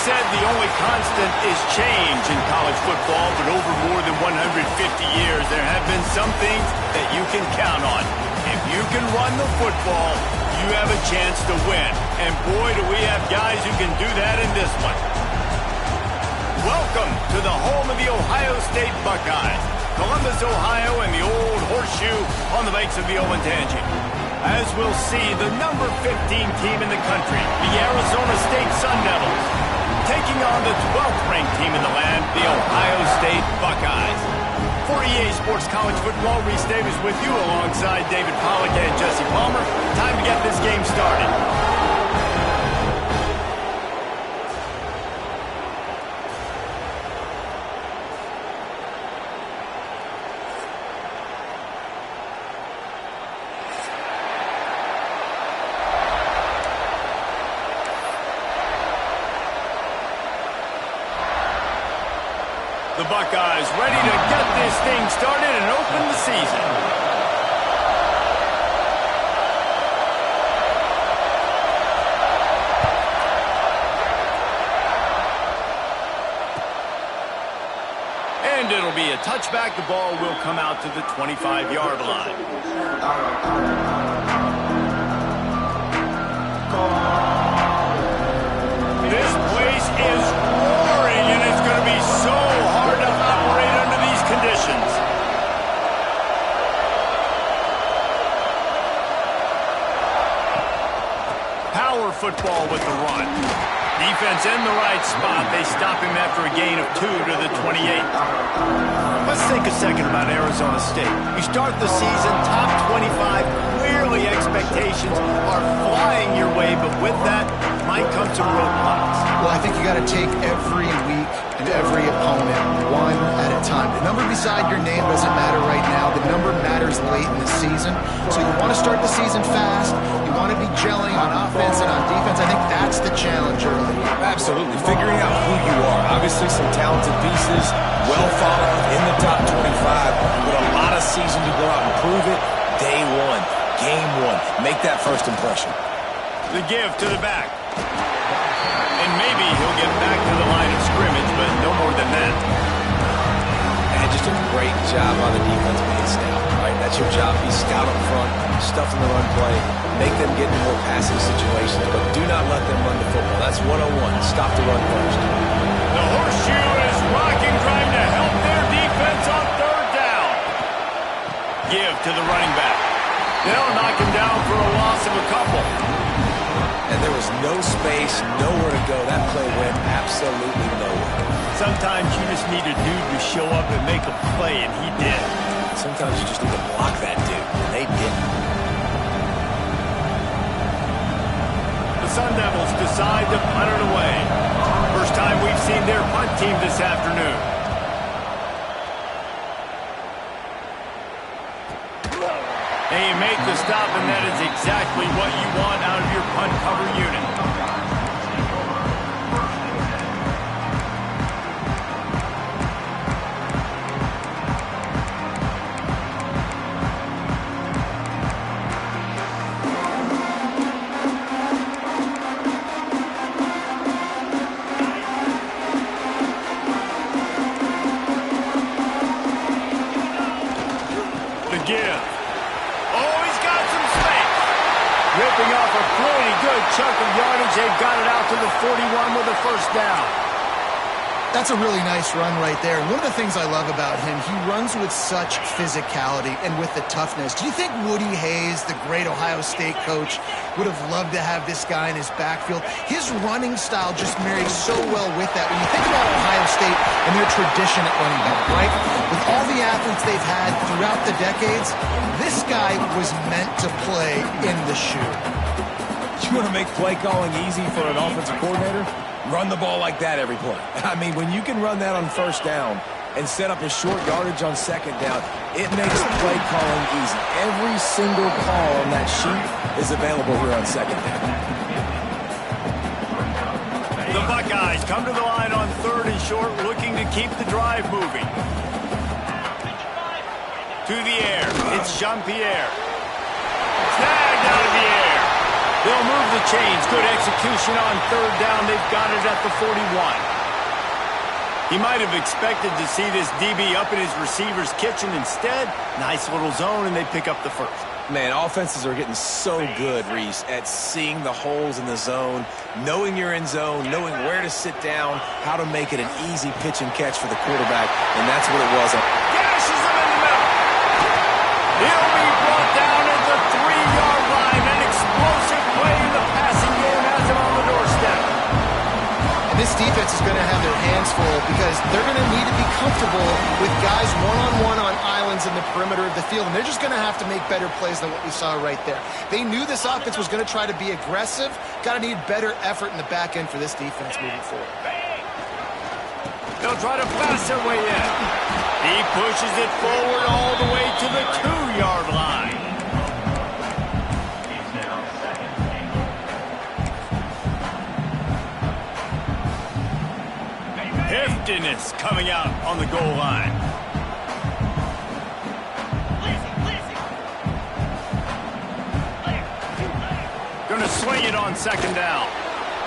said the only constant is change in college football, but over more than 150 years, there have been some things that you can count on. If you can run the football, you have a chance to win. And boy, do we have guys who can do that in this one. Welcome to the home of the Ohio State Buckeyes, Columbus, Ohio, and the old horseshoe on the banks of the Olentangy. As we'll see, the number 15 team in the country, the Arizona State Sun Devils, taking on the 12th ranked team in the land, the Ohio State Buckeyes. For EA Sports College Football, Reese Davis with you alongside David Pollack and Jesse Palmer. Time to get this game started. The Buckeyes ready to get this thing started and open the season. And it'll be a touchback. The ball will come out to the 25-yard line. This place is roaring, and it's going to be so hard to operate under these conditions. Power football with the run. Defense in the right spot. They stop him after a gain of 2 to the 28. Let's think a second about Arizona State. You start the season top 25. Clearly expectations are flying your way, but with that might come some roadblocks. Well, I think you got to take every week and every opponent one at a time. The number beside your name doesn't matter right now. The number matters late in the season. So you want to start the season fast. You want to be gelling on offense and on defense. I think that's the challenge early. Absolutely. Figuring out who you are. Obviously some talented pieces, well thought of in the top 25, but a lot of season to go out and prove it. Day one, game one. Make that first impression. The give to the back. And maybe he'll get back to the line of scrimmage, but no more than that. And just a great job on the defense being stout, right? That's your job. Be stout up front, stuff in the run play, make them get into more passing situations, but do not let them run the football. That's 101. Stop the run first. The horseshoe is rocking, trying to help their defense on third down. Give to the running back. They'll knock him down for a loss of a couple. And there was no space, nowhere to go. That play went absolutely nowhere. Sometimes you just need a dude to show up and make a play, and he did. Sometimes you just need to block that dude, and they didn't. The Sun Devils decide to punt it away. First time we've seen their punt team this afternoon. And you make the stop, and that is exactly what you want out of your punt cover unit. The give. Ripping off a pretty good chunk of yardage. They've got it out to the 41 with a first down. That's a really nice run right there. And one of the things I love about him, he runs with such physicality and with the toughness. Do you think Woody Hayes, the great Ohio State coach, would have loved to have this guy in his backfield? His running style just marries so well with that. When you think about Ohio State and their tradition at running back, right? With all the athletes they've had throughout the decades, this guy was meant to play in the shoe. You want to make play calling easy for an offensive coordinator? Run the ball like that every play. I mean, when you can run that on first down and set up a short yardage on second down, it makes play calling easy. Every single call on that sheet is available here on second down. The Buckeyes come to the line on third and short, looking to keep the drive moving. To the air, it's Jean-Pierre. Snagged out of the air. They'll they'll move the chains. Good execution on third down. They've got it at the 41. He might have expected to see this DB up in his receiver's kitchen. Instead, nice little zone, and they pick up the first. Man, offenses are getting so good, Reese, at seeing the holes in the zone, knowing you're in zone, knowing where to sit down, how to make it an easy pitch and catch for the quarterback, and that's what it was. Gashes him in the middle. He'll be brought down at the 3-yard line. An explosive play in the passing game has him on the doorstep. And this defense is going to have their hands full because they're going to need to be comfortable with guys one-on-one on islands in the perimeter of the field, and they're just going to have to make better plays than what we saw right there. They knew this offense was going to try to be aggressive. Got to need better effort in the back end for this defense moving forward. They'll try to pass their way in. He pushes it forward all the way to the 2-yard line. Heftiness coming out on the goal line. Going to swing it on second down.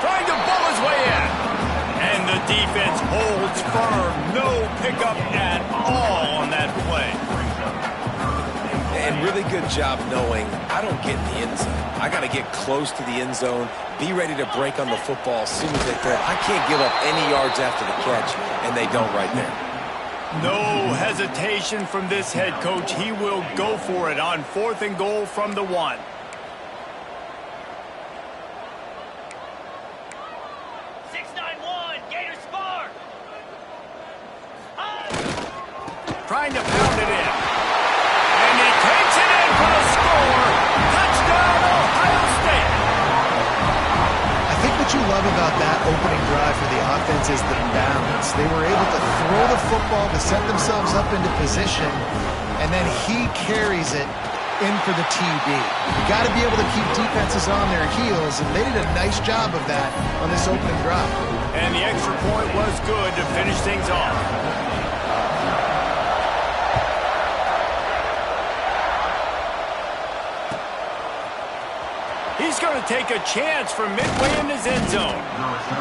Trying to bull his way in. And the defense holds firm. No pickup at all on that play. And really good job knowing I don't get in the end zone. I got to get close to the end zone, be ready to break on the football as soon as they can. I can't give up any yards after the catch, and they don't right there. No hesitation from this head coach. He will go for it on 4th and goal from the 1. Trying to pound it in. And he takes it in for a score. Touchdown, Ohio State. I think what you love about that opening drive for the offense is the balance. They were able to throw the football to set themselves up into position, and then he carries it in for the TD. You got to be able to keep defenses on their heels, and they did a nice job of that on this opening drive. And the extra point was good to finish things off. He's going to take a chance from midway in his end zone.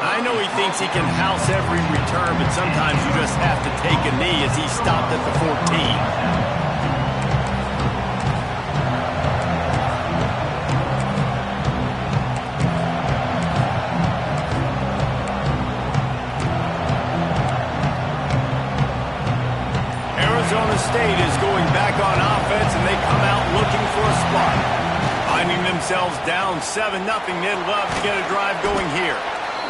I know he thinks he can house every return, but sometimes you just have to take a knee as he stopped at the 14. Arizona State is going back on offense, and they come out looking for a spot. Finding themselves down 7-0, they'd love to get a drive going here.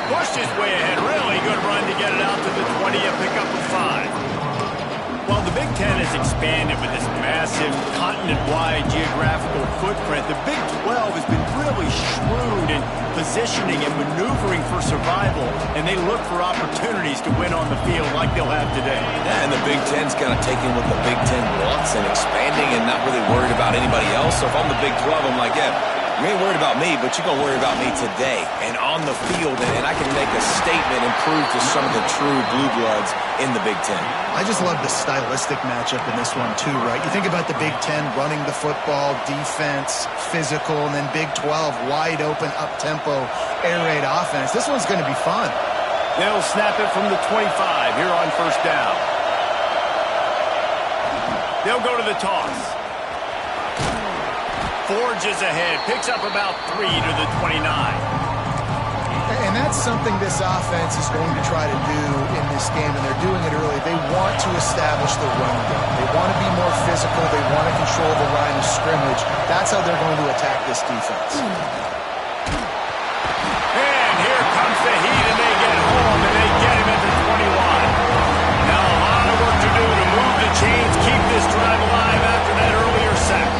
Pushed his way ahead. Really good run to get it out to the 20 and pick up a 5. While the Big Ten has expanded with this massive continent-wide geographical footprint, the Big 12 has been really shrewd in positioning and maneuvering for survival, and they look for opportunities to win on the field like they'll have today. Yeah, and the Big Ten's kind of taking what the Big Ten wants and expanding and not really worried about anybody else. So if I'm the Big 12, I'm like, yeah, you ain't worried about me, but you're going to worry about me today and on the field, and I can make a statement and prove to some of the true blue bloods in the Big Ten. I just love the stylistic matchup in this one too, right? You think about the Big Ten running the football, defense, physical, and then Big 12 wide open, up-tempo, air raid offense. This one's going to be fun. They'll snap it from the 25 here on first down. They'll go to the toss. Forges ahead, picks up about 3 to the 29. And that's something this offense is going to try to do in this game, and they're doing it early. They want to establish the run game. They want to be more physical. They want to control the line of scrimmage. That's how they're going to attack this defense. And here comes the heat, and they get home, and they get him at the 21. Now a lot of work to do to move the chains, keep this drive alive after that earlier sack.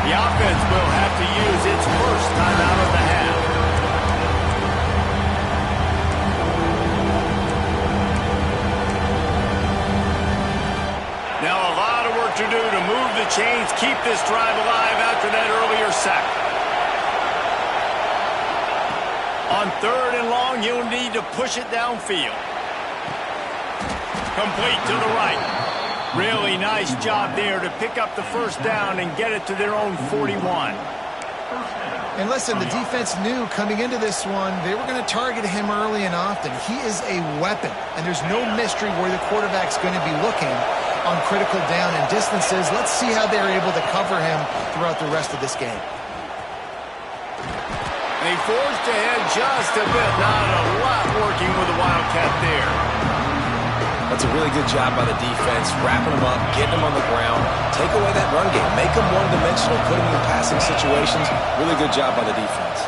The offense will have to use its first time out of the half. Now a lot of work to do to move the chains, keep this drive alive after that earlier sack. On 3rd and long, you'll need to push it downfield. Complete to the right. Really nice job there to pick up the first down and get it to their own 41. And listen, the defense knew coming into this one, they were going to target him early and often. He is a weapon, and there's no mystery where the quarterback's going to be looking on critical down and distances. Let's see how they're able to cover him throughout the rest of this game. And he forged ahead just a bit. Not a lot working with the Wildcat there. That's a really good job by the defense, wrapping them up, getting them on the ground, take away that run game, make them one-dimensional, put them in passing situations. Really good job by the defense.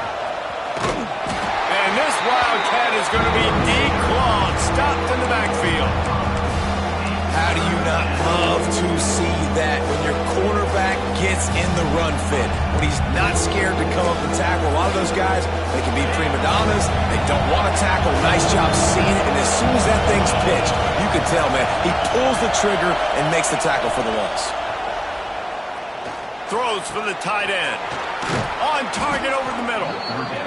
And this Wildcat is going to be declawed, stopped in the backfield. How do you not love to see that when your cornerback gets in the run fit? When he's not scared to come up and tackle. A lot of those guys, they can be prima donnas. They don't want to tackle. Nice job seeing it. And as soon as that thing's pitched, you can tell, man, he pulls the trigger and makes the tackle for the loss. Throws for the tight end. On target over the middle.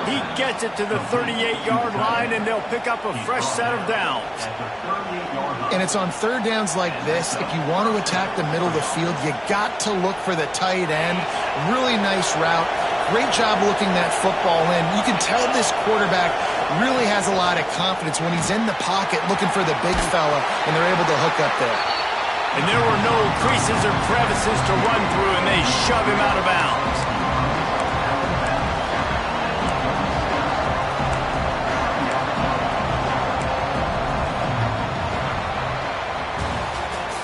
He gets it to the 38-yard line, and they'll pick up a fresh set of downs. And it's on third downs like this. If you want to attack the middle of the field, you got to look for the tight end. Really nice route. Great job looking that football in. You can tell this quarterback really has a lot of confidence when he's in the pocket looking for the big fella, and they're able to hook up there. And there were no creases or crevices to run through, and they shove him out of bounds.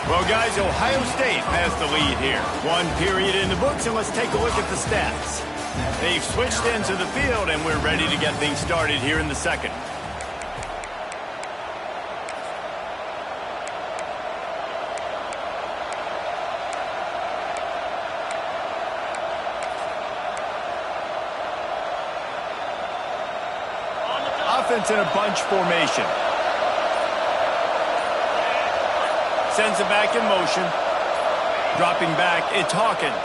Well, guys, Ohio State has the lead here. One period in the books, and let's take a look at the stats. They've switched into the field, and we're ready to get things started here in the second. Offense in a bunch formation. Sends it back in motion. Dropping back, it's Hawkins.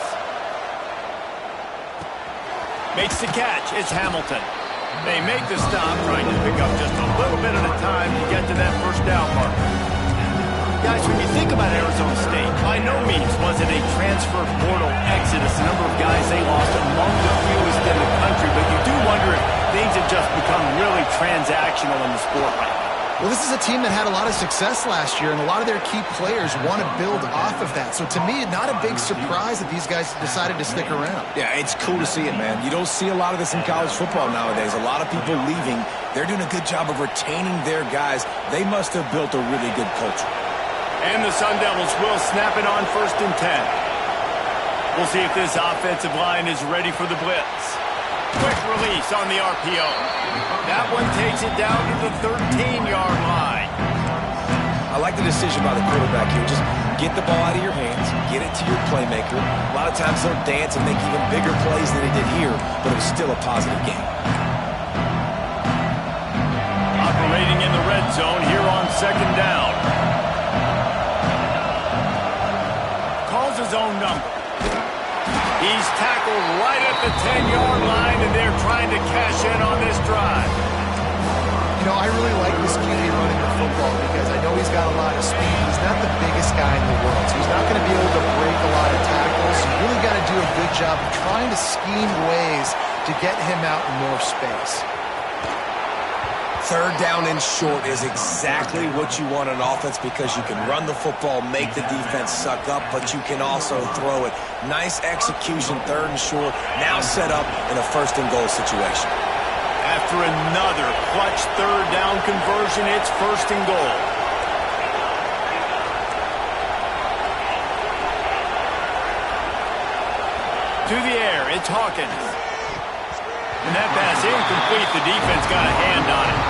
Makes the catch, it's Hamilton. They make the stop, trying to pick up just a little bit at a time to get to that first down mark. Guys, when you think about Arizona State, by no means was it a transfer portal exodus. The number of guys they lost among the fewest in the country, but you do wonder if things have just become really transactional in the sport right now. Well, this is a team that had a lot of success last year, and a lot of their key players want to build off of that. So to me, not a big surprise that these guys decided to stick around. Yeah, it's cool to see it, man. You don't see a lot of this in college football nowadays. A lot of people leaving. They're doing a good job of retaining their guys. They must have built a really good culture. And the Sun Devils will snap it on 1st and 10. We'll see if this offensive line is ready for the blitz. Quick release on the RPO. That one takes it down to the 13-yard line. I like the decision by the quarterback here. Just get the ball out of your hands, get it to your playmaker. A lot of times they'll dance and make even bigger plays than he did here, but it was still a positive game. Operating in the red zone here on 2nd down. Calls his own number. He's tackled right at the 10-yard line, and they're trying to cash in on this drive. You know, I really like this QB running the football because I know he's got a lot of speed. He's not the biggest guy in the world, so he's not going to be able to break a lot of tackles. You really got to do a good job of trying to scheme ways to get him out in more space. 3rd down and short is exactly what you want on offense because you can run the football, make the defense suck up, but you can also throw it. Nice execution, 3rd and short, now set up in a 1st and goal situation. After another clutch 3rd down conversion, it's 1st and goal. To the air, it's Hawkins. And that pass incomplete. The defense got a hand on it.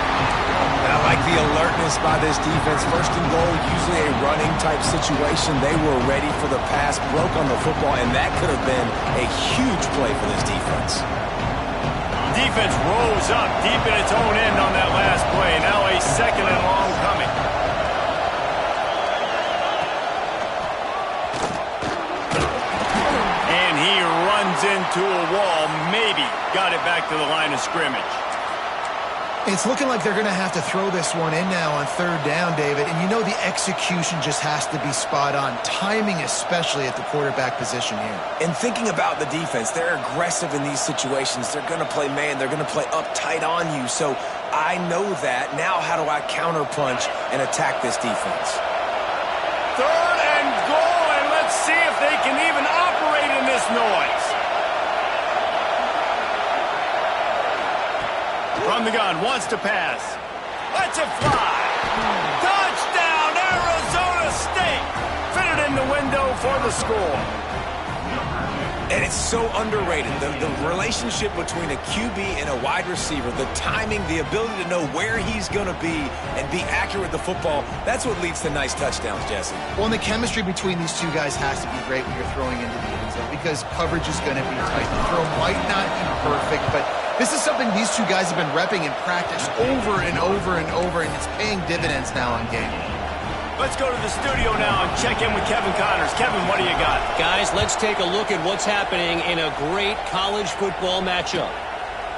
And I like the alertness by this defense. 1st and goal, usually a running type situation. They were ready for the pass, broke on the football, and that could have been a huge play for this defense. Defense rose up deep in its own end on that last play. Now a 2nd and long coming. And he runs into a wall. Maybe got it back to the line of scrimmage. It's looking like they're going to have to throw this one in now on third down, David. And you know the execution just has to be spot on. Timing, especially at the quarterback position here. And thinking about the defense, they're aggressive in these situations. They're going to play man. They're going to play up tight on you. So I know that. Now how do I counterpunch and attack this defense? Third and goal, and let's see if they can even operate in this noise. From the gun, wants to pass. Lets it fly. Touchdown, Arizona State. Fitted in the window for the score. And it's so underrated. The relationship between a QB and a wide receiver, the timing, the ability to know where he's going to be and be accurate with the football, that's what leads to nice touchdowns, Jesse. Well, and the chemistry between these two guys has to be great when you're throwing into the end zone because coverage is going to be tight. The throw might not be perfect, but this is something these two guys have been repping in practice over and over and over, and it's paying dividends now on game. Let's go to the studio now and check in with Kevin Connors. Kevin, what do you got? Guys, let's take a look at what's happening in a great college football matchup.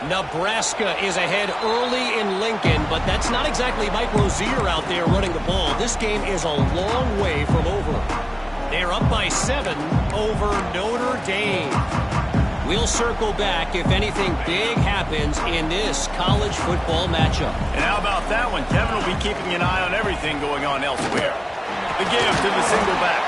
Nebraska is ahead early in Lincoln, but that's not exactly Mike Rozier out there running the ball. This game is a long way from over. They're up by 7 over Notre Dame. We'll circle back if anything big happens in this college football matchup. And how about that one? Kevin will be keeping an eye on everything going on elsewhere. The give to the single back.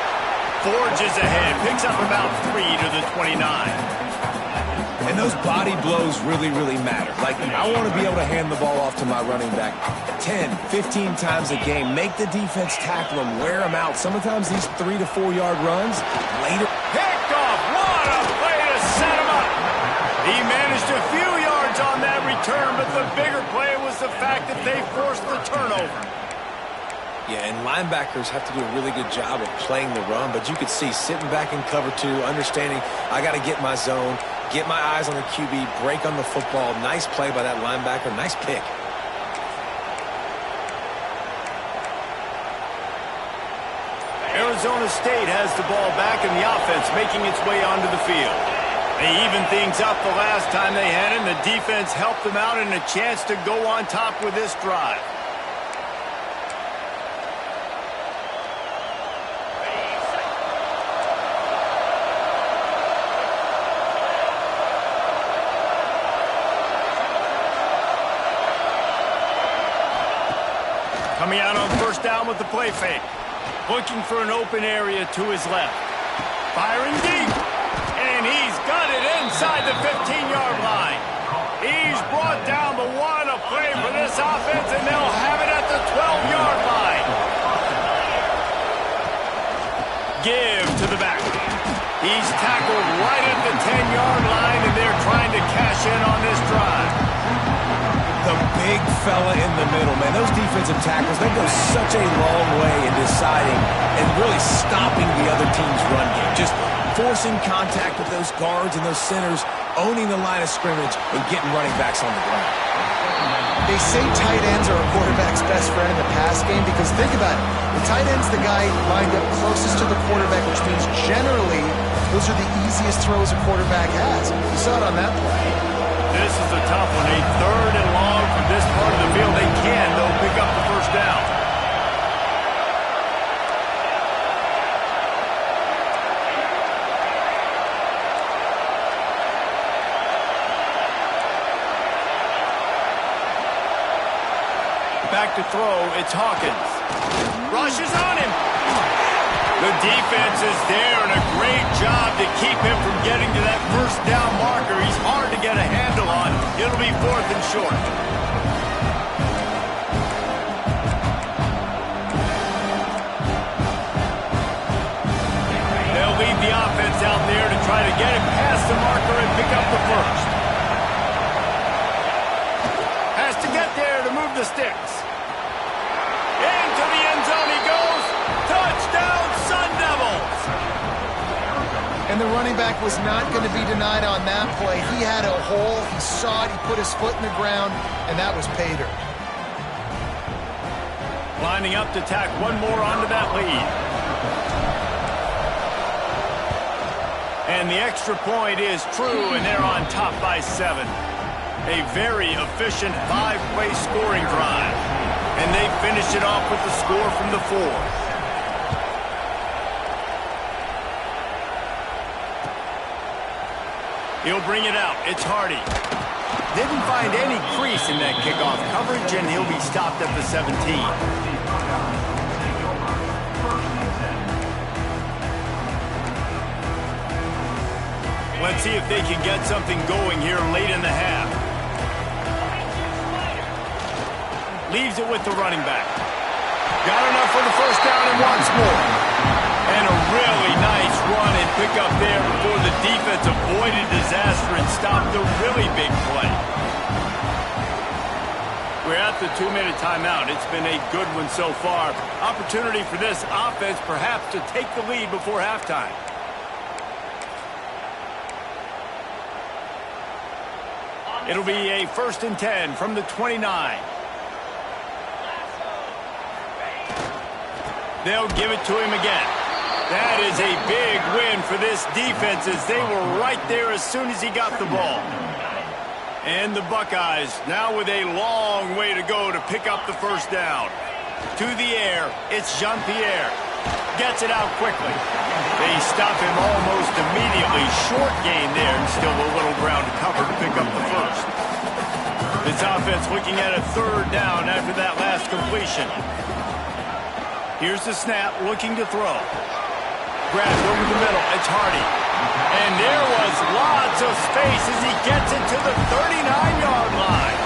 Forges ahead. Picks up about 3 to the 29. And those body blows really, really matter. Like, I want to be able to hand the ball off to my running back 10, 15 times a game. Make the defense tackle them, wear them out. Sometimes these 3 to 4 yard runs later. Picked off. What a play to set him up. He managed a few yards on that return, but the bigger play was the fact that they forced the turnover. Yeah, and linebackers have to do a really good job of playing the run, but you could see sitting back in cover 2, understanding I got to get my zone, get my eyes on the QB, break on the football. Nice play by that linebacker. Nice pick. Arizona State has the ball back in the offense, making its way onto the field. They evened things up the last time they had it, and the defense helped them out and a chance to go on top with this drive. Coming out on first down with the play fake. Looking for an open area to his left. Firing deep. And he's got it inside the 15-yard line. He's brought down the one. A play for this offense, and they'll have it at the 12-yard line. Give to the back. He's tackled right at the 10-yard line, and they're trying to cash in on this drive. The big fella in the middle, man. Those defensive tackles, they go such a long way in deciding and really stopping the other team's run game. Just forcing contact with those guards and those centers, owning the line of scrimmage, and getting running backs on the ground. They say tight ends are a quarterback's best friend in the pass game because think about it. The tight end's the guy lined up closest to the quarterback, which means generally those are the easiest throws a quarterback has. You saw it on that play. This is a tough one. A third and long from this part of the field. They can, though, pick up the first down. Back to throw. It's Hawkins. Rushes on him. The defense is there, and a great job to keep him from getting to that first down marker. He's hard to get a handle on. It'll be 4th and short. They'll lead the offense out there to try to get it past the marker and pick up the first. Has to get there to move the sticks. Into the end zone he goes. Touchdown, Sun Devils! And the running back was not going to be denied on that play. He had a hole. He saw it. He put his foot in the ground, and that was pay dirt. Lining up to tack one more onto that lead. And the extra point is true, and they're on top by 7. A very efficient 5-play scoring drive. And they finished it off with the score from the 4. He'll bring it out. It's Hardy. Didn't find any crease in that kickoff coverage, and he'll be stopped at the 17. Let's see if they can get something going here late in the half. Leaves it with the running back. Got enough for the first down and once more. And a really nice run and pick up there before the defense avoided disaster and stopped a really big play. We're at the 2-minute timeout. It's been a good one so far. Opportunity for this offense perhaps to take the lead before halftime. It'll be a 1st and 10 from the 29. They'll give it to him again. That is a big win for this defense as they were right there as soon as he got the ball. And the Buckeyes now with a long way to go to pick up the first down. To the air, it's Jean-Pierre. Gets it out quickly. They stop him almost immediately. Short gain there and still a little ground to cover to pick up the first. This offense looking at a 3rd down after that last completion. Here's the snap, looking to throw. Grabbed over the middle, it's Hardy. And there was lots of space as he gets it to the 39-yard line.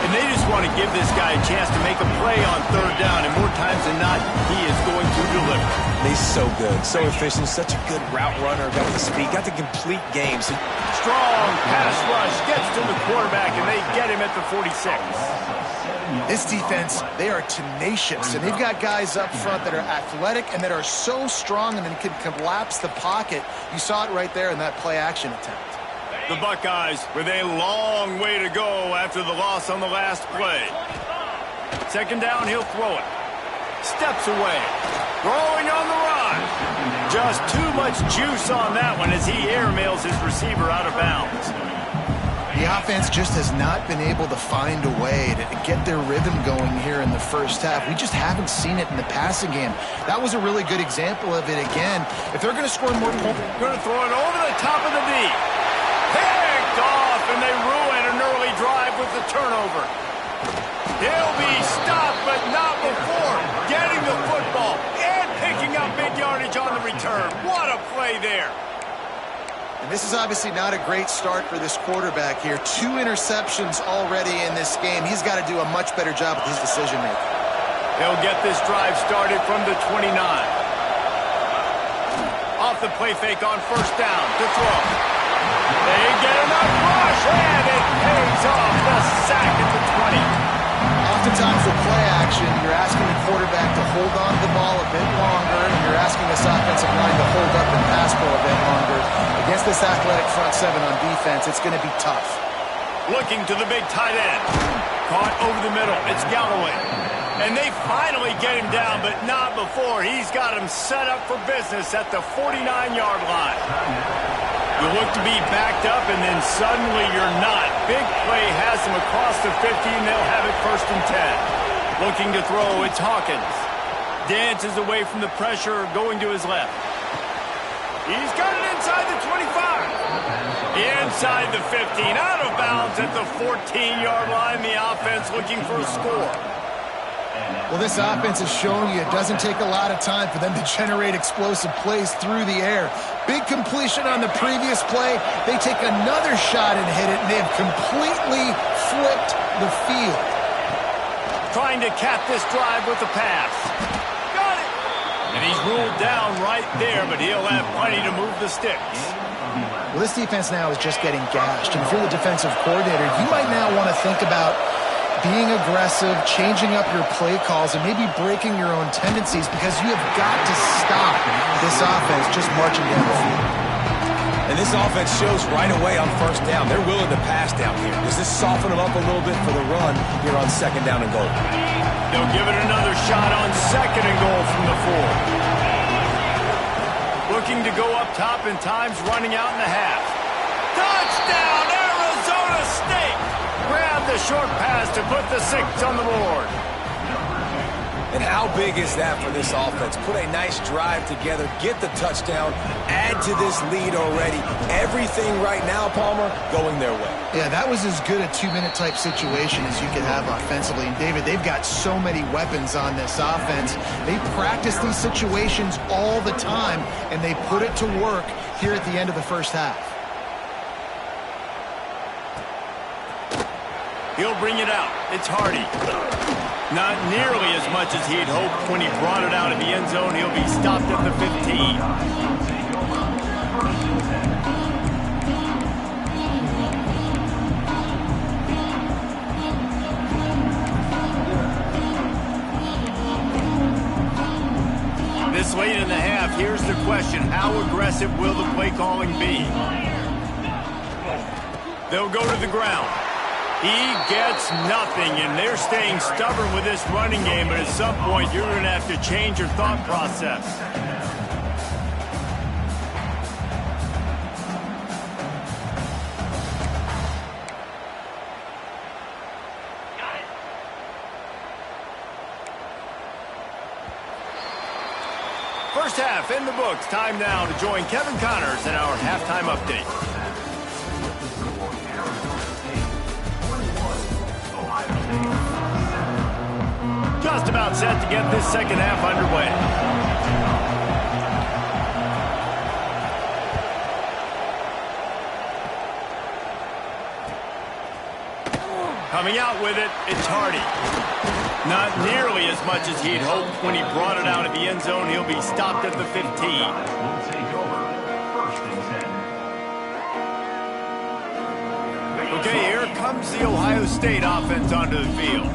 And they just want to give this guy a chance to make a play on 3rd down, and more times than not, he is going to deliver. He's so good, so efficient, such a good route runner, got the speed, got the complete game. Strong pass rush, gets to the quarterback, and they get him at the 46. This defense, they are tenacious, and they've got guys up front that are athletic and that are so strong and then can collapse the pocket. You saw it right there in that play-action attempt. The Buckeyes with a long way to go after the loss on the last play. 2nd down, he'll throw it. Steps away. Throwing on the run. Just too much juice on that one as he airmails his receiver out of bounds. The offense just has not been able to find a way to get their rhythm going here in the first half. We just haven't seen it in the passing game. That was a really good example of it again. If they're going to score more points... Going to throw it over the top of the deep. Picked off, and they ruin an early drive with the turnover. He'll be stopped, but not before getting the football and picking up big yardage on the return. What a play there. And this is obviously not a great start for this quarterback here. 2 interceptions already in this game. He's got to do a much better job with his decision-making. They'll get this drive started from the 29. Off the play fake on 1st down to throw. They get enough rush, and it pays off the sack at the 20. Oftentimes with play action, you're asking the quarterback to hold on to the ball a bit longer, and you're asking this offensive line to hold up and pass ball a bit longer. Against this athletic front 7 on defense, it's going to be tough. Looking to the big tight end. Caught over the middle. It's Galloway. And they finally get him down, but not before. He's got him set up for business at the 49-yard line. You look to be backed up, and then suddenly you're not. Big play has him across the 50, and they'll have it 1st and 10. Looking to throw, it's Hawkins. Dances away from the pressure, going to his left. He's got it inside the 25. Inside the 15, out of bounds at the 14-yard line. The offense looking for a score. Well, this offense is showing you it doesn't take a lot of time for them to generate explosive plays through the air. Big completion on the previous play. They take another shot and hit it, and they have completely flipped the field. Trying to cap this drive with the pass. Got it! And he's ruled down right there, but he'll have plenty to move the sticks. Well, this defense now is just getting gashed. And if you're the defensive coordinator, you might now want to think about being aggressive, changing up your play calls, and maybe breaking your own tendencies, because you have got to stop this offense just marching down the field. And this offense shows right away on 1st down. They're willing to pass down here. Does this soften them up a little bit for the run here on 2nd down and goal? They'll give it another shot on 2nd and goal from the 4. Looking to go up top, and time's running out in the half. Touchdown, Arizona State! short pass to put the 6 on the board. And how big is that for this offense? Put a nice drive together, get the touchdown, add to this lead already. Everything right now, Palmer, going their way. Yeah, that was as good a 2-minute type situation as you could have offensively. And, David, they've got so many weapons on this offense. They practice these situations all the time, and they put it to work here at the end of the first half. He'll bring it out. It's Hardy. Not nearly as much as he'd hoped when he brought it out of the end zone. He'll be stopped at the 15. This late in the half, here's the question. How aggressive will the play calling be? They'll go to the ground. He gets nothing, and they're staying stubborn with this running game, but at some point you're going to have to change your thought process. First half in the books. Time now to join Kevin Connors in our halftime update. Just about set to get this second half underway. Coming out with it, it's Hardy. Not nearly as much as he'd hoped when he brought it out of the end zone. He'll be stopped at the 15. Okay, here comes the Ohio State offense onto the field.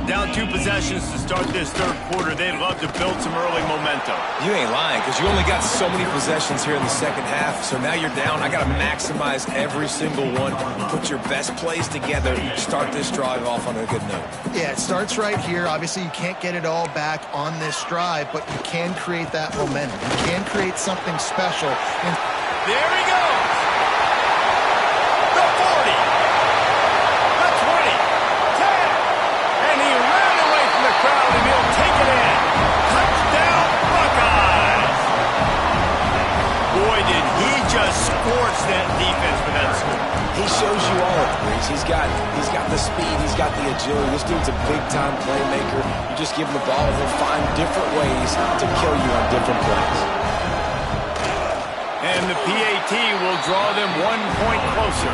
Down 2 possessions to start this third quarter. They'd love to build some early momentum. You ain't lying, because you only got so many possessions here in the second half, so now you're down. I got to maximize every single one. Put your best plays together. Start this drive off on a good note. Yeah, it starts right here. Obviously, you can't get it all back on this drive, but you can create that momentum. You can create something special. And there he goes! The 40! The 20! 10! And he ran away from the crowd, and he'll take it in. Touchdown, Buckeyes! Boy, did he just scorch that defense for that score. He shows you all it, Breeze. He's got the speed, he's got the agility. This dude's a big-time playmaker. You just give him the ball, and he'll find different ways to kill you on different plays. And the PAT will draw them 1 point closer.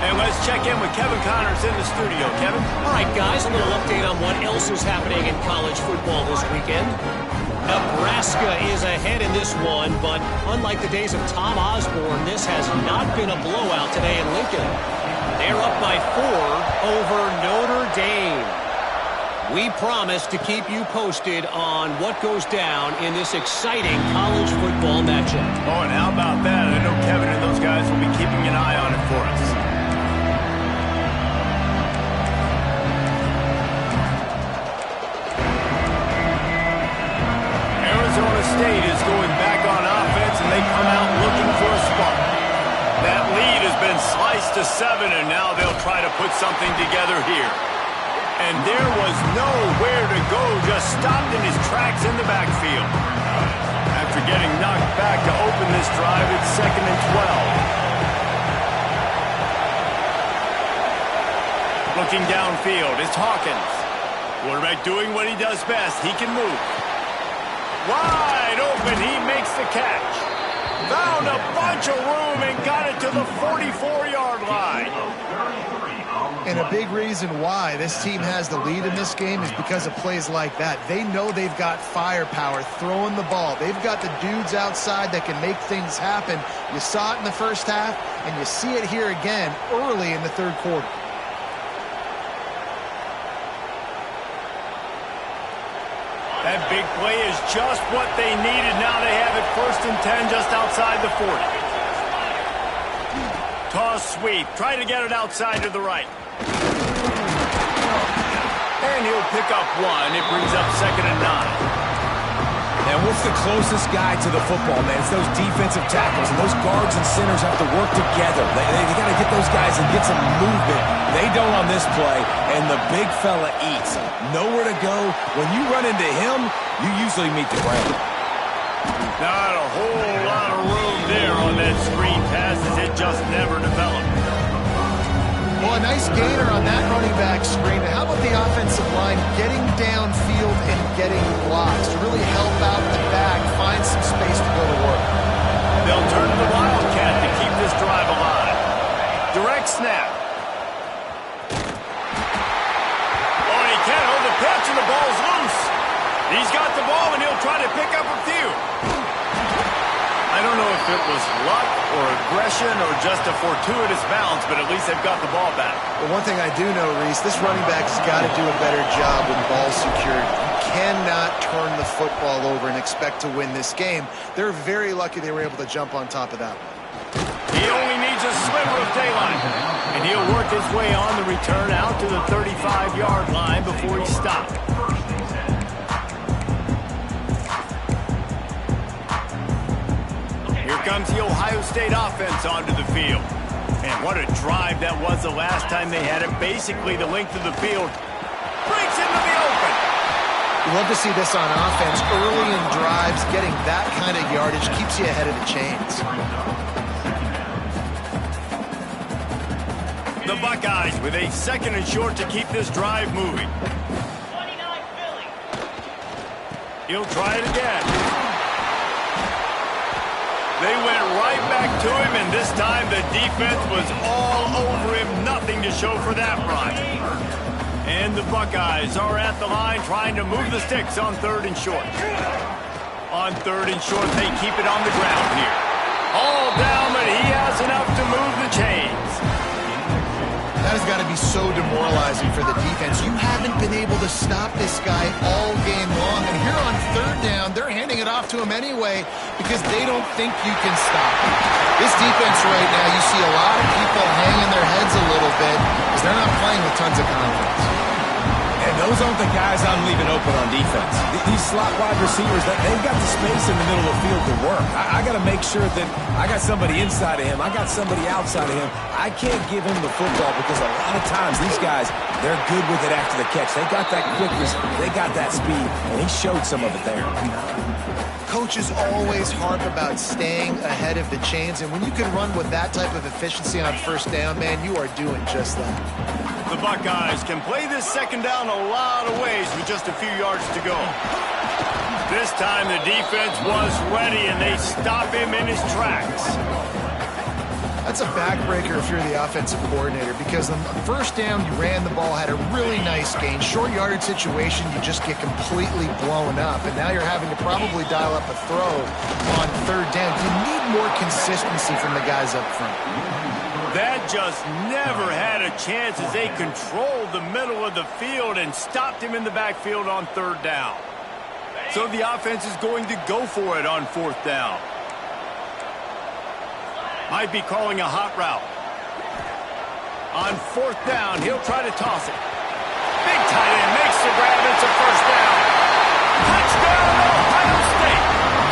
And let's check in with Kevin Connors in the studio. Kevin? All right, guys, a little update on what else is happening in college football this weekend. Nebraska is ahead in this one, but unlike the days of Tom Osborne, this has not been a blowout today in Lincoln. They're up by 4 over Notre Dame. We promise to keep you posted on what goes down in this exciting college football matchup. Oh, and how about that? I know Kevin and those guys will be keeping an eye on it for us. Arizona State is going back on offense, and they come out looking for a spark. That lead has been sliced to 7, and now they'll try to put something together here. And there was nowhere to go, just stopped in his tracks in the backfield. After getting knocked back to open this drive, it's 2nd and 12. Looking downfield, it's Hawkins. Quarterback doing what he does best. He can move. Wide open, he makes the catch. Found a bunch of room and got it to the 44-yard line. And a big reason why this team has the lead in this game is because of plays like that. They know they've got firepower throwing the ball. They've got the dudes outside that can make things happen. You saw it in the first half, and you see it here again early in the third quarter. That big play is just what they needed. Now they have it 1st and 10 just outside the 40. Toss sweep. Try to get it outside to the right. And he'll pick up 1. It brings up 2nd and 9. And what's the closest guy to the football, man? It's those defensive tackles, and those guards and centers have to work together. They got to get those guys and get some movement. They don't on this play, and the big fella eats. Nowhere to go. When you run into him, you usually meet the ground. Not a whole lot of room there on that screen pass as it just never developed. Well, a nice gainer on that running back screen. How about the offensive line getting downfield and getting blocks to really help out the back, find some space to go to work? They'll turn to the Wildcat to keep this drive alive. Direct snap. Oh, and he can't hold the pitch, and the ball's loose. He's got the ball, and he'll try to pick up a few. I don't know if it was luck or aggression or just a fortuitous bounce, but at least they've got the ball back. Well, one thing I do know, Reese, this running back's got to do a better job with ball secured. You cannot turn the football over and expect to win this game. They're very lucky they were able to jump on top of that one. He only needs a sliver of daylight, and he'll work his way on the return out to the 35-yard line before he stopped. Here comes the Ohio State offense onto the field. And what a drive that was the last time they had it. Basically the length of the field. Breaks into the open. You love to see this on offense. Early in drives, getting that kind of yardage keeps you ahead of the chains. The Buckeyes with a 2nd and short to keep this drive moving. 29 Philly. He'll try it again. They went right back to him, and this time the defense was all over him. Nothing to show for that run. And the Buckeyes are at the line trying to move the sticks on 3rd and short. On 3rd and short, they keep it on the ground here. All down, but he has enough to move the chains. That has got to be so demoralizing for the defense. You haven't been able to stop this guy all game long. And here on 3rd down, they're handing it off to him anyway because they don't think you can stop him. This defense right now, you see a lot of people hanging their heads a little bit because they're not playing with tons of confidence. And those aren't the guys I'm leaving open on defense. These slot wide receivers, they've got the space in the middle of the field to work. I got to make sure that I got somebody inside of him. I got somebody outside of him. I can't give him the football because a lot of times these guys, they're good with it after the catch. They got that quickness. They got that speed, and he showed some of it there. Coaches always harp about staying ahead of the chains, and when you can run with that type of efficiency on 1st down, man, you are doing just that. The Buckeyes can play this 2nd down a lot of ways with just a few yards to go. This time the defense was ready, and they stop him in his tracks. That's a backbreaker if you're the offensive coordinator because on 1st down, you ran the ball, had a really nice gain. Short yardage situation, you just get completely blown up, and now you're having to probably dial up a throw on 3rd down. You need more consistency from the guys up front. That just never had a chance as they controlled the middle of the field and stopped him in the backfield on 3rd down. So the offense is going to go for it on 4th down. Might be calling a hot route. On 4th down, he'll try to toss it. Big tight end makes the grab. It's a 1st down. Touchdown, Ohio State.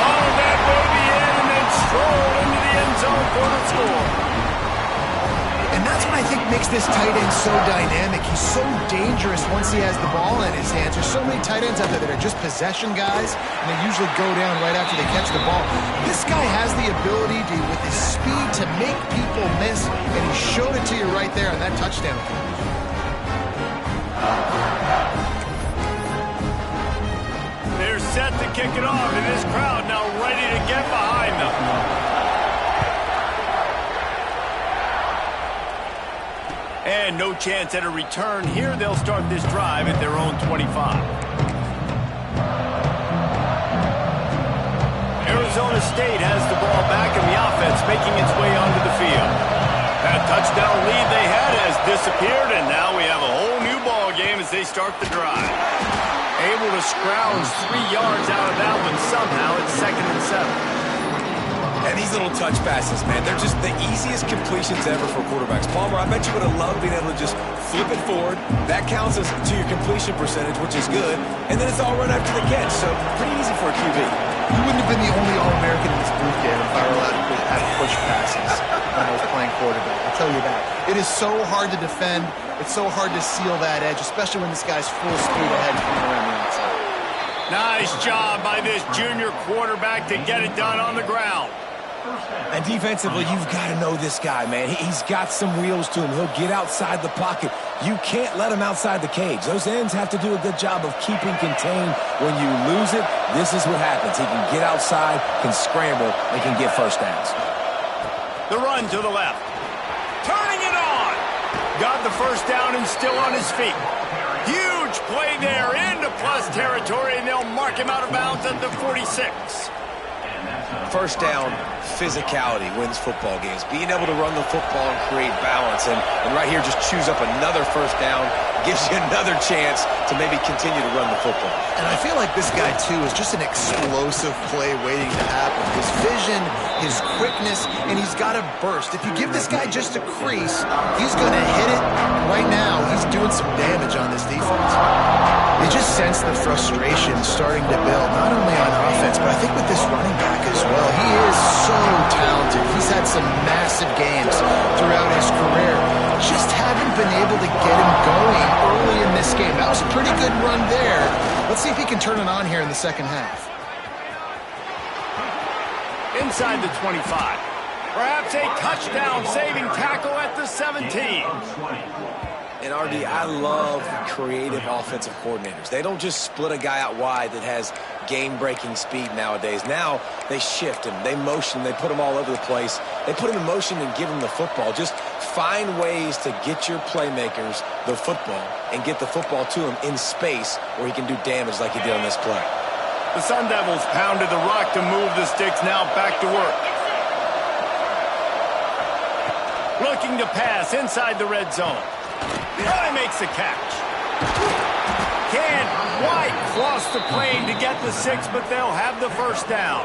On that way to the end and then stroll into the end zone for the score. And that's what I think makes this tight end so dynamic. He's so dangerous once he has the ball in his hands. There's so many tight ends out there that are just possession guys, and they usually go down right after they catch the ball. This guy has the ability to, with his speed, to make people miss, and he showed it to you right there on that touchdown. They're set to kick it off, and this crowd now ready to get behind them. And no chance at a return here. They'll start this drive at their own 25. Arizona State has the ball back, and the offense making its way onto the field. That touchdown lead they had has disappeared, and now we have a whole new ball game as they start the drive. Able to scrounge 3 yards out of that one somehow. It's 2nd and 7. And these little touch passes, man, they're just the easiest completions ever for quarterbacks. Palmer, I bet you would have loved being able to just flip it forward. That counts as to your completion percentage, which is good. And then it's all run after the catch, so pretty easy for a QB. You wouldn't have been the only All-American in this booth game if I were allowed to have push passes when I was playing quarterback. I'll tell you that. It is so hard to defend. It's so hard to seal that edge, especially when this guy's full speed ahead coming around the outside. Nice job by this junior quarterback to get it done on the ground. And defensively, you've got to know this guy, man. He's got some wheels to him. He'll get outside the pocket. You can't let him outside the cage. Those ends have to do a good job of keeping contained. When you lose it, this is what happens. He can get outside, can scramble, and can get first downs. The run to the left. Turning it on. Got the first down and still on his feet. Huge play there into plus territory, and they'll mark him out of bounds at the 46. First down, physicality wins football games. Being able to run the football and create balance. And right here, just choose up another first down. Gives you another chance to maybe continue to run the football. And I feel like this guy, too, is just an explosive play waiting to happen. His vision, his quickness, and he's got a burst. If you give this guy just a crease, he's going to hit it. Right now, he's doing some damage on this defense. You just sense the frustration starting to build, not only on offense, but I think with this running back as well. He is so talented. He's had some massive games throughout his career. Just haven't been able to get him going early in this game. That was a pretty good run there. Let's see if he can turn it on here in the second half. Inside the 25. Perhaps a touchdown-saving tackle at the 17. And RD, I love creative offensive coordinators. They don't just split a guy out wide that has game-breaking speed nowadays. Now they shift him, they motion, they put him all over the place. They put him in motion and give him the football. Just find ways to get your playmakers the football and get the football to him in space where he can do damage like he did on this play. The Sun Devils pounded the rock to move the sticks, now back to work. Looking to pass inside the red zone. Oh, he makes the catch. Can't quite cross the plane to get the 6, but they'll have the first down.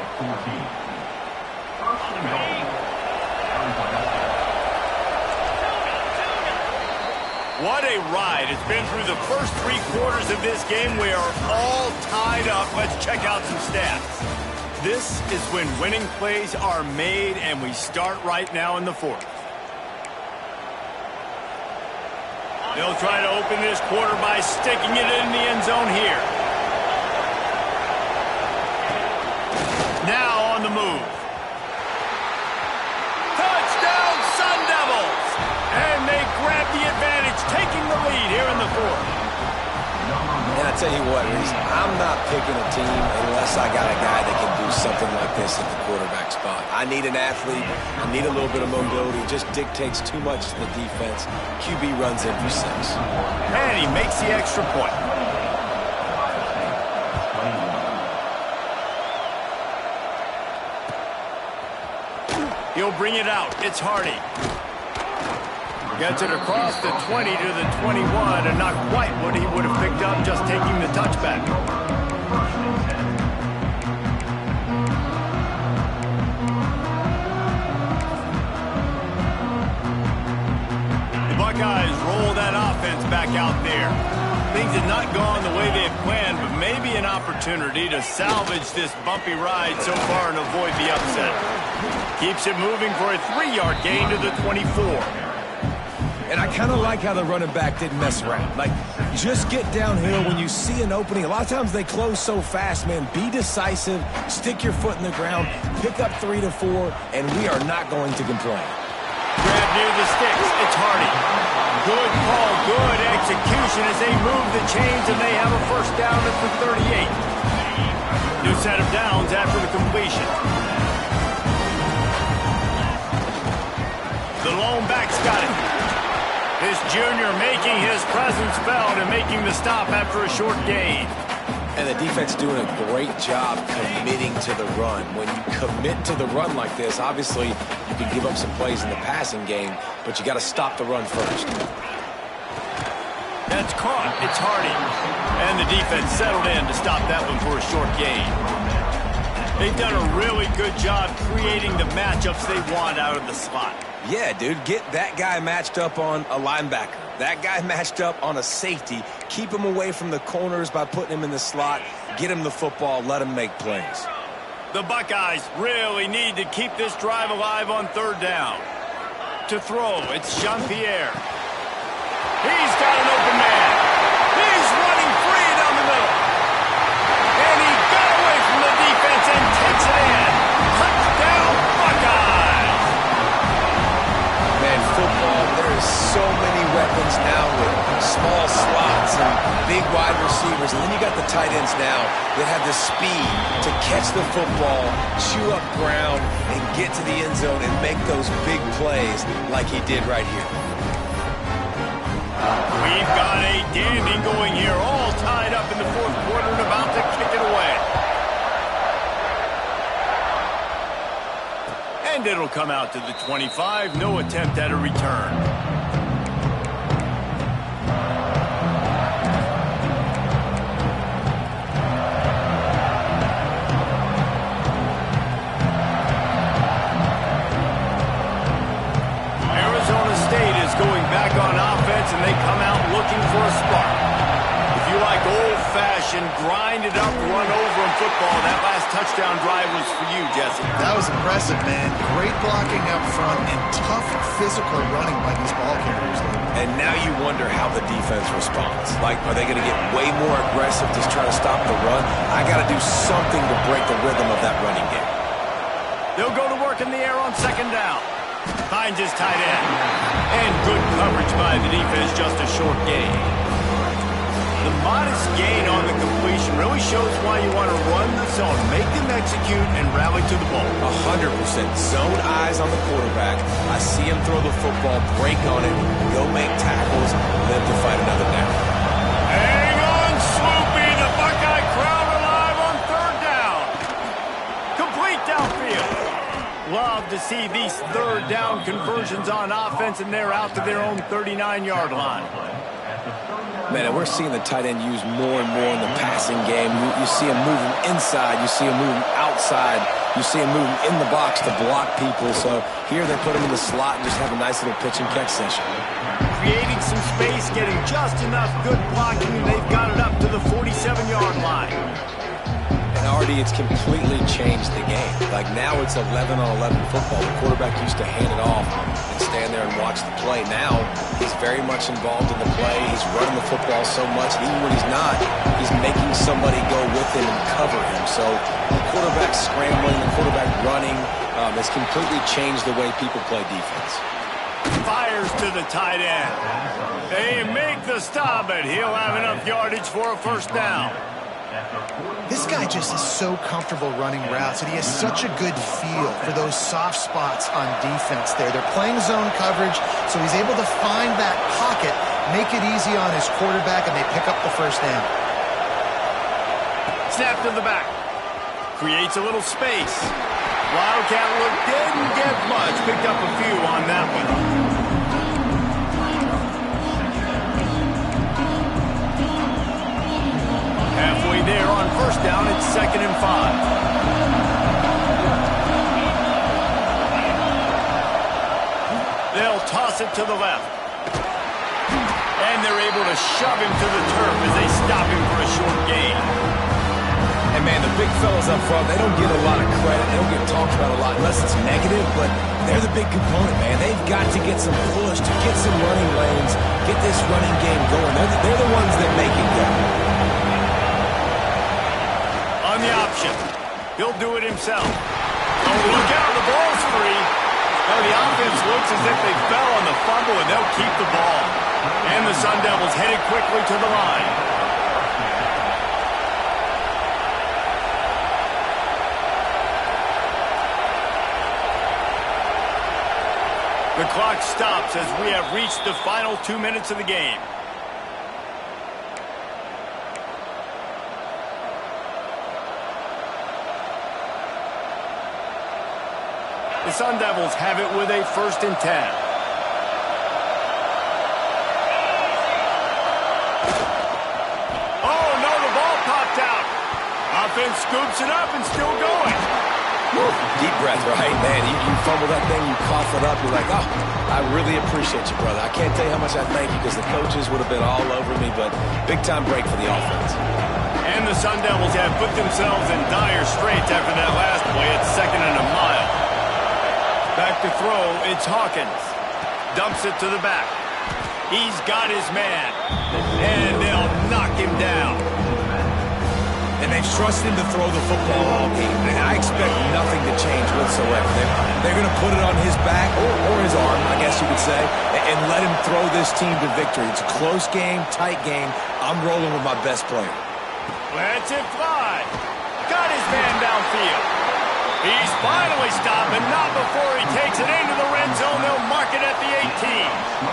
What a ride. It's been through the first 3 quarters of this game. We are all tied up. Let's check out some stats. This is when winning plays are made, and we start right now in the 4th. They'll try to open this quarter by sticking it in the end zone here. Now on the move. Touchdown, Sun Devils! And they grab the advantage, taking the lead here in the 4th. And I tell you what, Reese, I'm not picking a team unless I got a guy that can do something like this at the quarterback spot. I need an athlete. I need a little bit of mobility. It just dictates too much to the defense. QB runs in for 6. And he makes the extra point. He'll bring it out. It's Hardy. Gets it across the 20 to the 21, and not quite what he would have picked up just taking the touchback. The Buckeyes roll that offense back out there. Things had not gone the way they had planned, but maybe an opportunity to salvage this bumpy ride so far and avoid the upset. Keeps it moving for a 3-yard gain to the 24. And I kind of like how the running back didn't mess around. Like, just get downhill when you see an opening. A lot of times they close so fast, man. Be decisive, stick your foot in the ground, pick up 3 to 4, and we are not going to complain. Grab near the sticks. It's Hardy. Good call, good execution as they move the chains, and they have a first down at the 38. New set of downs after the completion. The lone back's got it. This junior making his presence felt and making the stop after a short gain. And the defense doing a great job committing to the run. When you commit to the run like this, obviously you can give up some plays in the passing game, but you got to stop the run first. That's caught. It's Hardy. And the defense settled in to stop that one for a short gain. They've done a really good job creating the matchups they want out of the slot. Yeah, dude, get that guy matched up on a linebacker. That guy matched up on a safety. Keep him away from the corners by putting him in the slot. Get him the football. Let him make plays. The Buckeyes really need to keep this drive alive on third down. To throw, it's Jean-Pierre. He's got an open man. He's running free down the middle. And he got away from the defense and takes it in. Touchdown, Buckeyes! Man, football, there is so many weapons now with small slots and big wide receivers. And then you got the tight ends now that have the speed to catch the football, chew up ground, and get to the end zone and make those big plays like he did right here. We've got a dandy going here, all tied up in the fourth quarter and about to kick it away. And it'll come out to the 25. No attempt at a return. Arizona State is going back on offense, and they come out looking for a spark. If you like old-fashioned, grind-it-up, run-over in football, that last touchdown drive was for you, Jesse. That was impressive, man. Great blocking up front and tough physical running by these ball carriers. And now you wonder how the defense responds. Like, are they going to get way more aggressive just trying to stop the run? I got to do something to break the rhythm of that running game. They'll go to work in the air on second down. Finds his tight end. And good coverage by the defense, just a short gain. The modest gain on the completion really shows why you want to run the zone, make them execute, and rally to the ball. 100% zone eyes on the quarterback. I see him throw the football, break on it, go make tackles, live to fight another down. Hang on, Swoopy. The Buckeye crowd alive on third down. Complete downfield. Love to see these third down conversions on offense, and they're out to their own 39-yard line. Man, and we're seeing the tight end used more and more in the passing game. You see him moving inside. You see him moving outside. You see him moving in the box to block people. So here they put him in the slot and just have a nice little pitch and catch session. Creating some space, getting just enough good blocking, and they've got it up to the 47-yard line. And already it's completely changed the game. Like now it's 11-on-11 football. The quarterback used to hand it off and stand there and watch the play. Now he's very much involved in the play. He's running the football so much, and even when he's not, he's making somebody go with him and cover him. So the quarterback scrambling, the quarterback running has completely changed the way people play defense. Fires to the tight end. They make the stop, and he'll have enough yardage for a first down. This guy just is so comfortable running routes, and he has such a good feel for those soft spots on defense there. They're playing zone coverage, so he's able to find that pocket, make it easy on his quarterback, and they pick up the first down. Snap to the back. Creates a little space. Wildcat look didn't get much. Picked up a few on that one. Halfway there on first down, it's 2nd and 5. They'll toss it to the left. And they're able to shove him to the turf as they stop him for a short gain. And man, the big fellas up front, they don't get a lot of credit. They don't get talked about a lot unless it's negative, but they're the big component, man. They've got to get some push, to get some running lanes, get this running game going. They're the ones that make it go. On the option. He'll do it himself. Oh, look out, the ball's free. Now the offense looks as if they fell on the fumble, and they'll keep the ball. And the Sun Devils headed quickly to the line. The clock stops as we have reached the final 2 minutes of the game. The Sun Devils have it with a 1st and 10. offense scoops it up and still going. Woo, deep breath, right? Man, you fumble that thing, you cough it up, you're like, oh, I really appreciate you, brother. I can't tell you how much I thank you because the coaches would have been all over me, but big-time break for the offense. And the Sun Devils have put themselves in dire straits after that last play at 2nd and a mile. Back to throw, it's Hawkins. Dumps it to the back. He's got his man. And they'll knock him down. And they've trusted him to throw the football all game. And I expect nothing to change whatsoever. They're going to put it on his back, or his arm, I guess you could say, and let him throw this team to victory. It's a close game, tight game. I'm rolling with my best player. Lets it fly. Got his man downfield. He's finally stopped, but not before he takes it into the red zone. They'll mark it at the 18.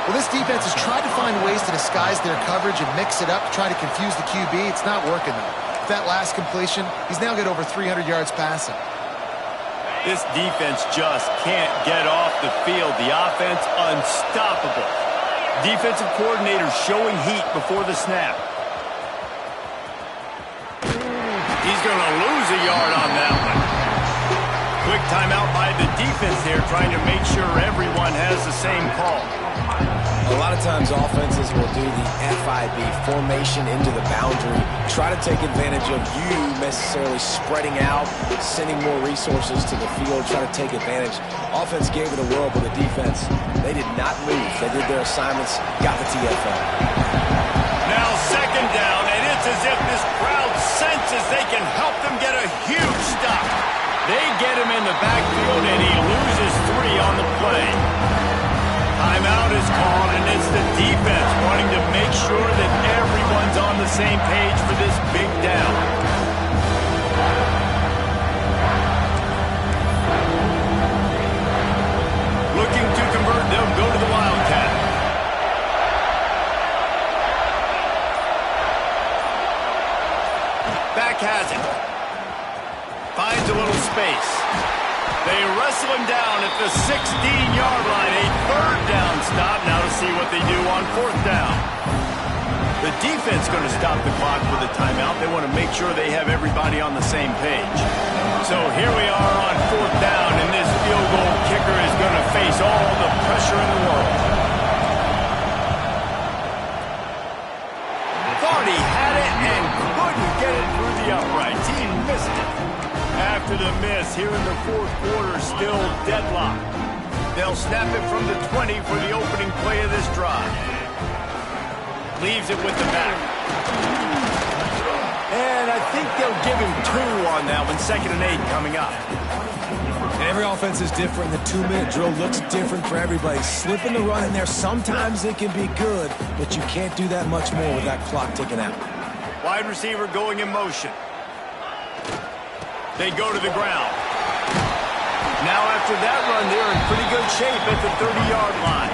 Well, this defense has tried to find ways to disguise their coverage and mix it up to try to confuse the QB. It's not working, though. With that last completion, he's now got over 300 yards passing. This defense just can't get off the field. The offense unstoppable. Defensive coordinator showing heat before the snap. He's going to lose a yard on that one. Quick timeout by the defense here, trying to make sure everyone has the same call. A lot of times offenses will do the FIB, formation into the boundary, try to take advantage of you necessarily spreading out, sending more resources to the field, try to take advantage. Offense gave it a whirl, but the defense, they did not move. They did their assignments, got the TFL. Now 2nd down, and it's as if this crowd senses they can help them get a huge stop. They get him in the backfield, and he loses 3 on the play. Timeout is called, and it's the defense wanting to make sure that everyone's on the same page for this big down. Looking to convert, they'll go to the Wildcat. Back has it. Finds a little space. They wrestle him down at the 16-yard line. A 3rd down stop. Now to see what they do on 4th down. The defense going to stop the clock with a timeout. They want to make sure they have everybody on the same page. So here we are on 4th down, and this field goal kicker is going to face all the pressure in the world. Thought he had it and couldn't get it through the uprights. He missed it. After the miss, here in the 4th quarter, still deadlocked. They'll snap it from the 20 for the opening play of this drive. Leaves it with the back. And I think they'll give him 2 on that one. 2nd and 8 coming up. And every offense is different. The 2-minute drill looks different for everybody. Slipping the run in there, sometimes it can be good, but you can't do that much more with that clock ticking out. Wide receiver going in motion. They go to the ground. Now after that run, they're in pretty good shape at the 30-yard line.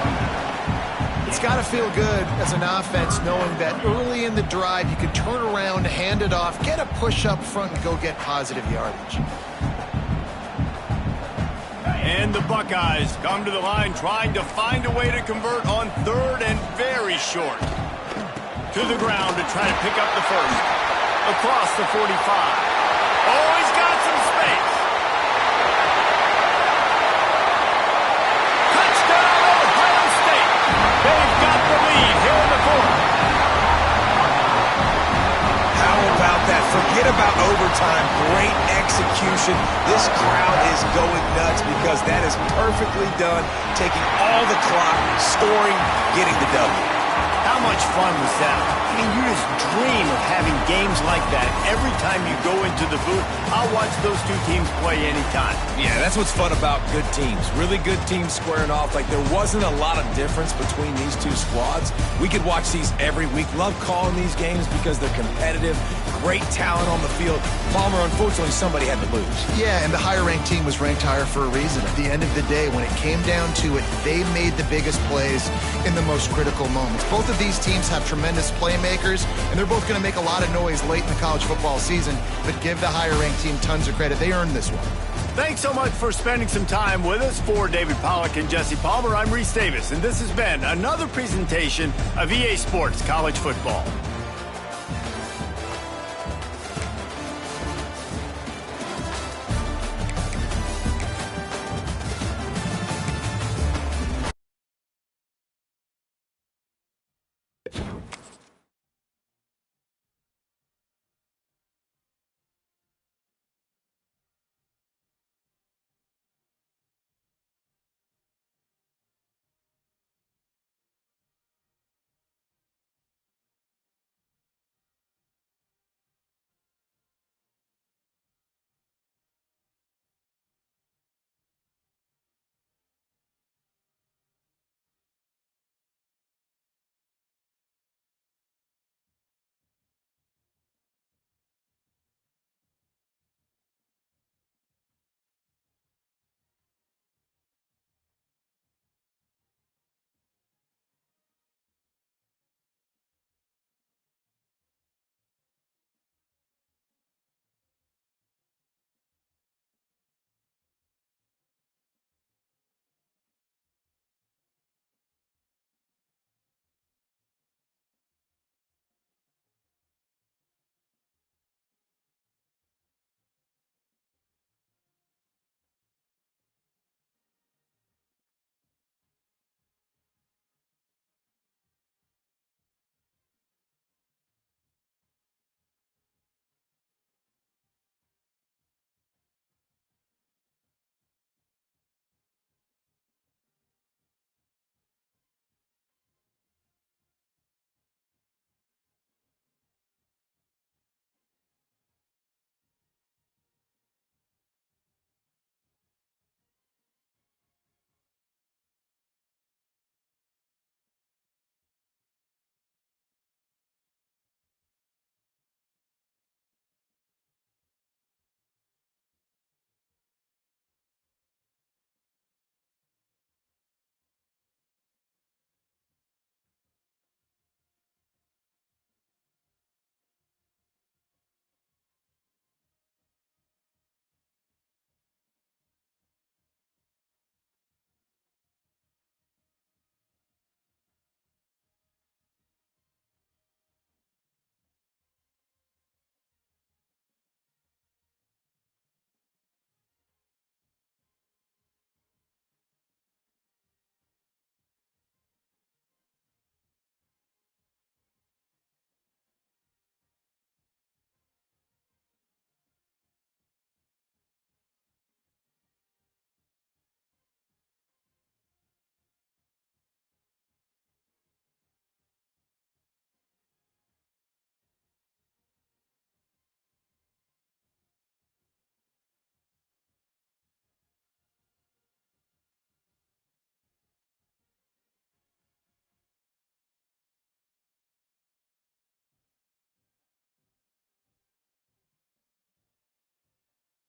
It's got to feel good as an offense knowing that early in the drive you can turn around, hand it off, get a push up front, and go get positive yardage. And the Buckeyes come to the line trying to find a way to convert on 3rd and very short. To the ground to try to pick up the 1st. Across the 45. Oh, he's got some space. Touchdown, Ohio State. They've got the lead here in the 4th. How about that? Forget about overtime. Great execution. This crowd is going nuts because that is perfectly done. Taking all the clock, scoring, getting the W. How much fun was that? I mean, you just dream of having games like that every time you go into the booth. I'll watch those 2 teams play anytime. Yeah, that's what's fun about good teams. Really good teams squaring off. Like, there wasn't a lot of difference between these 2 squads. We could watch these every week. Love calling these games because they're competitive. Great talent on the field. Palmer, unfortunately, somebody had to lose. Yeah, and the higher-ranked team was ranked higher for a reason. At the end of the day, when it came down to it, they made the biggest plays in the most critical moments. Both of these teams have tremendous playmakers, and they're both going to make a lot of noise late in the college football season, but give the higher-ranked team tons of credit. They earned this one. Thanks so much for spending some time with us. For David Pollack and Jesse Palmer, I'm Reese Davis, and this has been another presentation of EA Sports College Football.